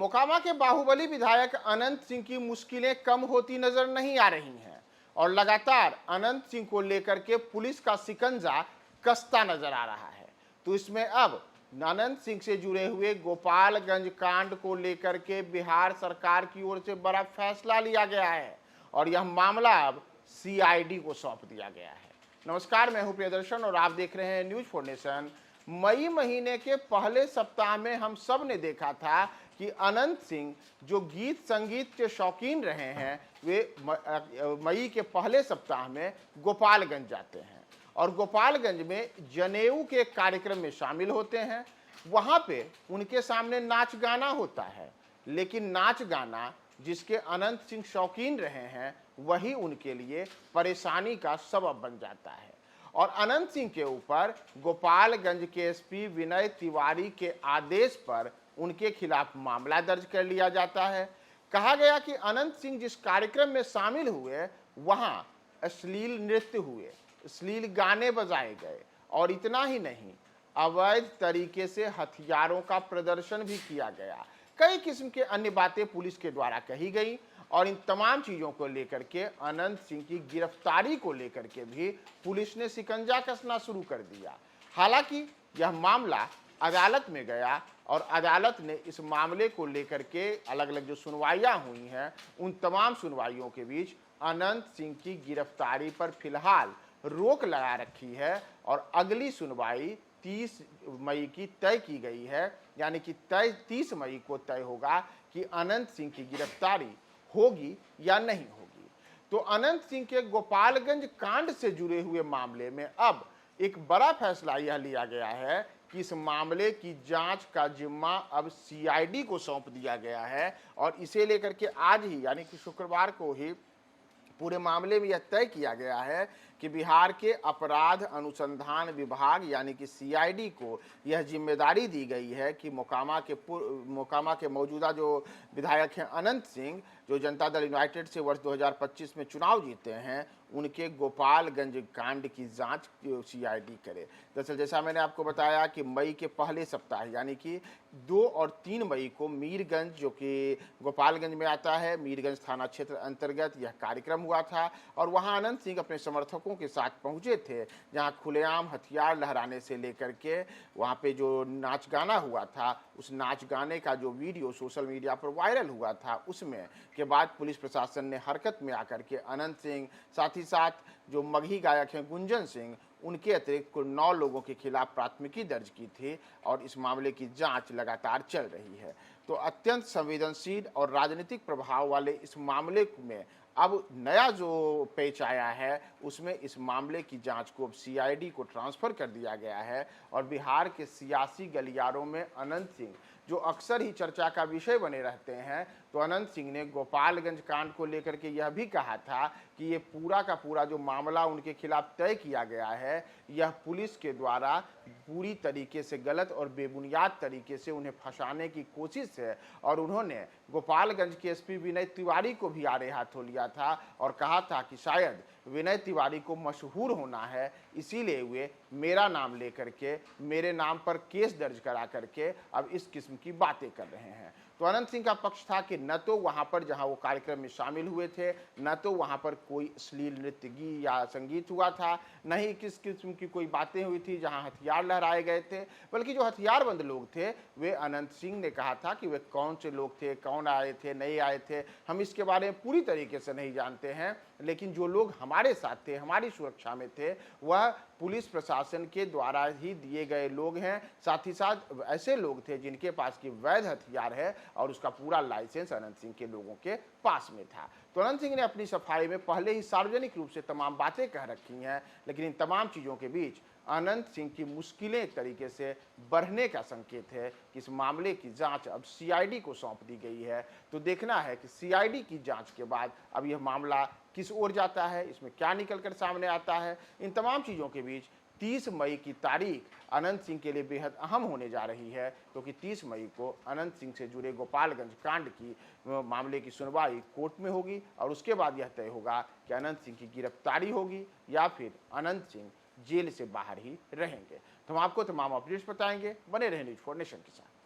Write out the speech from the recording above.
मोकामा के बाहुबली विधायक अनंत सिंह की मुश्किलें कम होती नजर नहीं आ रही हैं और लगातार अनंत सिंह को लेकर के पुलिस का शिकंजा कसता नजर आ रहा है। तो इसमें अब अनंत सिंह से जुड़े हुए गोपालगंज कांड को लेकर के बिहार सरकार की ओर से बड़ा फैसला लिया गया है और यह मामला अब सीआईडी को सौंप दिया गया है। नमस्कार, मैं हूं प्रियदर्शन और आप देख रहे हैं न्यूज फॉर नेशन। मई महीने के पहले सप्ताह में हम सब ने देखा था कि अनंत सिंह जो गीत संगीत के शौकीन रहे हैं वे मई के पहले सप्ताह में गोपालगंज जाते हैं और गोपालगंज में जनेऊ के कार्यक्रम में शामिल होते हैं। वहां पे उनके सामने नाच गाना होता है, लेकिन नाच गाना जिसके अनंत सिंह शौकीन रहे हैं वही उनके लिए परेशानी का सबब बन जाता है और अनंत सिंह के ऊपर गोपालगंज के एसपी विनय तिवारी के आदेश पर उनके खिलाफ मामला दर्ज कर लिया जाता है। कहा गया कि अनंत सिंह जिस कार्यक्रम में शामिल हुए वहां अश्लील नृत्य हुए, अश्लील गाने बजाए गए और इतना ही नहीं, अवैध तरीके से हथियारों का प्रदर्शन भी किया गया। कई किस्म के अन्य बातें पुलिस के द्वारा कही गई और इन तमाम चीजों को लेकर के अनंत सिंह की गिरफ्तारी को लेकर के भी पुलिस ने शिकंजा कसना शुरू कर दिया। हालांकि यह मामला अदालत में गया और अदालत ने इस मामले को लेकर के अलग अलग जो सुनवाइयां हुई हैं उन तमाम सुनवाइयों के बीच अनंत सिंह की गिरफ्तारी पर फिलहाल रोक लगा रखी है और अगली सुनवाई 30 मई की तय की गई है। यानी कि 30 मई को तय होगा कि अनंत सिंह की गिरफ्तारी होगी या नहीं होगी। तो अनंत सिंह के गोपालगंज कांड से जुड़े हुए मामले में अब एक बड़ा फैसला यह लिया गया है कि इस मामले की जांच का जिम्मा अब सीआईडी को सौंप दिया गया है और इसे लेकर के आज ही यानी कि शुक्रवार को ही पूरे मामले में यह तय किया गया है कि बिहार के अपराध अनुसंधान विभाग यानी कि सीआईडी को यह जिम्मेदारी दी गई है कि मोकामा के मौजूदा जो विधायक हैं अनंत सिंह, जो जनता दल यूनाइटेड से वर्ष 2025 में चुनाव जीते हैं, उनके गोपालगंज कांड की जांच सीआईडी करे। दरअसल जैसा मैंने आपको बताया कि मई के पहले सप्ताह यानी कि 2 और 3 मई को मीरगंज, जो कि गोपालगंज में आता है, मीरगंज थाना क्षेत्र अंतर्गत यह कार्यक्रम हुआ था और वहां अनंत सिंह अपने समर्थकों के साथ पहुंचे थे, जहां खुलेआम हथियार लहराने से लेकर के वहां पे जो नाच गाना हुआ था, उस नाच गाने का जो वीडियो सोशल मीडिया पर वायरल हुआ था, उसमें के बाद पुलिस प्रशासन ने हरकत में आकर के अनंत सिंह, साथ ही साथ जो मगही गायक हैं गुंजन सिंह, उनके अतिरिक्त कुल 9 लोगों के खिलाफ प्राथमिकी दर्ज की थी और इस मामले की जांच लगातार चल रही है। तो अत्यंत संवेदनशील और राजनीतिक प्रभाव वाले इस मामले में अब नया जो पेच आया है उसमें इस मामले की जांच को अब सीआईडी को ट्रांसफर कर दिया गया है और बिहार के सियासी गलियारों में अनंत सिंह जो अक्सर ही चर्चा का विषय बने रहते हैं, तो अनंत सिंह ने गोपालगंज कांड को लेकर के यह भी कहा था कि ये पूरा का पूरा जो मामला उनके खिलाफ तय किया गया है, यह पुलिस के द्वारा पूरी तरीके से गलत और बेबुनियाद तरीके से उन्हें फंसाने की कोशिश है और उन्होंने गोपालगंज के एसपी विनय तिवारी को भी आड़े हाथों लिया था और कहा था कि शायद विनय तिवारी को मशहूर होना है, इसीलिए वे मेरा नाम लेकर के मेरे नाम पर केस दर्ज करा करके अब इस किस्म की बातें कर रहे हैं। तो अनंत सिंह का पक्ष था कि न तो वहां पर जहां वो कार्यक्रम में शामिल हुए थे, न तो वहां पर कोई अश्लील नृत्य गीत या संगीत हुआ था, न ही किस किस्म की कोई बातें हुई थी जहां हथियार लहराए गए थे, बल्कि जो हथियारबंद लोग थे वे अनंत सिंह ने कहा था कि वे कौन से लोग थे, कौन आए थे, नहीं आए थे, हम इसके बारे में पूरी तरीके से नहीं जानते हैं, लेकिन जो लोग हमारे साथ थे, हमारी सुरक्षा में थे, वह पुलिस प्रशासन के द्वारा ही दिए गए लोग हैं। साथ ही साथ ऐसे लोग थे जिनके पास की वैध हथियार है और उसका पूरा लाइसेंस अनंत सिंह के लोगों के पास में था। तो अनंत सिंह ने अपनी सफाई में पहले ही सार्वजनिक रूप से तमाम बातें कह रखी हैं, लेकिन इन तमाम चीज़ों के बीच अनंत सिंह की मुश्किलें एक तरीके से बढ़ने का संकेत है कि इस मामले की जांच अब सीआईडी को सौंप दी गई है। तो देखना है कि सीआईडी की जांच के बाद अब यह मामला किस ओर जाता है, इसमें क्या निकलकर सामने आता है। इन तमाम चीज़ों के बीच 30 मई की तारीख अनंत सिंह के लिए बेहद अहम होने जा रही है, क्योंकि 30 मई को अनंत सिंह से जुड़े गोपालगंज कांड की मामले की सुनवाई कोर्ट में होगी और उसके बाद यह तय होगा कि अनंत सिंह की गिरफ्तारी होगी या फिर अनंत सिंह जेल से बाहर ही रहेंगे। तो हम आपको तमाम अपडेट्स बताएंगे। बने रहें न्यूज फॉर नेशन के साथ।